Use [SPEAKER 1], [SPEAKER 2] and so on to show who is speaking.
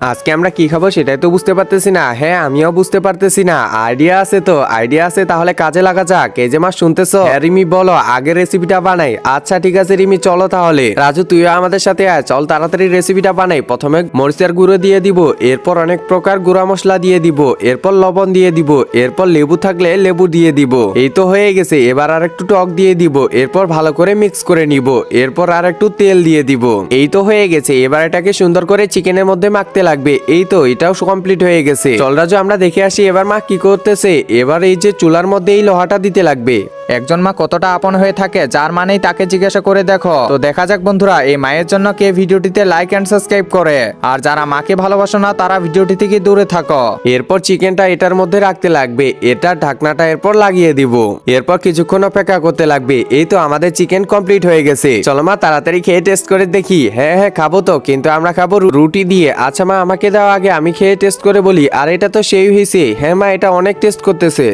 [SPEAKER 1] আজকে আমরা কি খাবো সেটাই তো বুঝতে পারতেছি না। হ্যাঁ, আমিও বুঝতে পারতেছি না। আইডিয়া আছে তো, আইডিয়া আছে, তাহলে কাজে লাগা যাক। এই যে মা শুনতেছো? হ্যাঁ রিমি বলো, আগে রেসিপিটা বানাই। আচ্ছা ঠিক আছে রিমি, চলো তাহলে। রাজু তুইও আমাদের সাথে আয়, চল তাড়াতাড়ি রেসিপিটা বানাই। প্রথমে মরিচের গুঁড়ো দিয়ে দিব, এরপর অনেক প্রকার গুঁড়া মশলা দিয়ে দিব, এরপর লবণ দিয়ে দিব, এরপর লেবু থাকলে লেবু দিয়ে দিব। এই তো হয়ে গেছে। এবার আর একটু টক দিয়ে দিব, এরপর ভালো করে মিক্স করে নিব, এরপর আর একটু তেল দিয়ে দিব। এই তো হয়ে গেছে। এবার এটাকে সুন্দর করে চিকেনের মধ্যে মাখতে লাগবে। এই তো এটাও কমপ্লিট হয়ে গেছে। চল রাজু আমরা দেখে আসি এবার মা কি করতেছে। এবার এই যে চুলার মধ্যে এই লোহাটা দিতে লাগবে।
[SPEAKER 2] একজন মা কতটা আপন হয়ে থাকে যার মানেই তাকে জিজ্ঞাসা করে দেখো। তো দেখা যাক বন্ধুরা, এই মায়ের জন্য কে ভিডিওটিতে লাইক এন্ড সাবস্ক্রাইব করে, আর যারা মাকে ভালোবাসো না তারা ভিডিওটি থেকে দূরে থাকো।
[SPEAKER 1] এরপর চিকেনটা এটার মধ্যে রাখতে লাগবে, এটা ঢাকনাটা এরপর লাগিয়ে দিব, এরপর কিছুক্ষণ অপেক্ষা করতে লাগবে। এই তো আমাদের চিকেন কমপ্লিট হয়ে গেছে। চলো মা তাড়াতাড়ি খেয়ে টেস্ট করে দেখি। হ্যাঁ হ্যাঁ খাবো তো, কিন্তু আমরা খাবো রুটি দিয়ে। আচ্ছা মা আমাকে দাও আগে, আমি খেয়ে টেস্ট করে বলি। আর এটা তো সেই হয়েছে। হ্যাঁ মা, এটা অনেক টেস্ট করতেছে।